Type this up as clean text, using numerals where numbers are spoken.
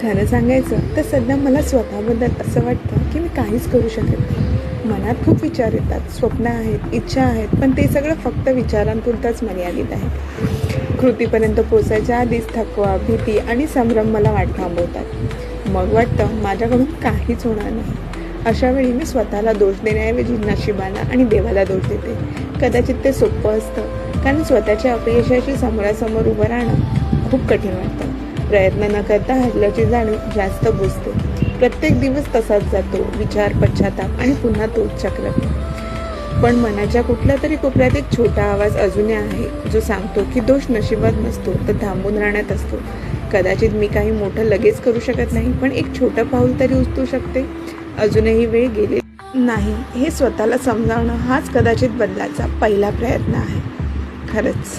खरं सांगायचं तर सध्या मला स्वतःबद्दल असं वाटतं की मी काहीच करू शकत नाही. मनात खूप विचार येतात, स्वप्न आहेत, इच्छा आहेत, पण ते सगळं फक्त विचारांपुरतंच मर्यादित आहे. कृतीपर्यंत पोचायच्या आधीच थकवा, भीती आणि संभ्रम मला वाट थांबवतात. मग वाटतं माझ्याकडून काहीच होणार नाही. अशा वेळी मी स्वतःला दोष देण्याऐवजी नशिबाला आणि देवाला दोष देते. कदाचित ते सोपं असतं, कारण स्वतःच्या अपयशाशी समोरासमोर उभं राहणं खूप कठीण वाटतं. प्रयत्न न करता हरल्याची जाणीव जास्त बुजते. प्रत्येक दिवस तसाच जातो, विचार, पश्चाताप आणि पुन्हा तोच चक्र. पण मनाच्या कुठल्या तरी कोपऱ्यात एक छोटा आवाज अजूनही आहे, जो सांगतो की दोष नशिबात नसतो, तर थांबून राहण्यात असतो. कदाचित मी काही मोठं लगेच करू शकत नाही, पण एक छोटं पाऊल तरी उचलू शकते. अजूनही वेळ गेली नाही हे स्वतःला समजावणं हाच कदाचित बदलाचा पहिला प्रयत्न आहे. खरंच.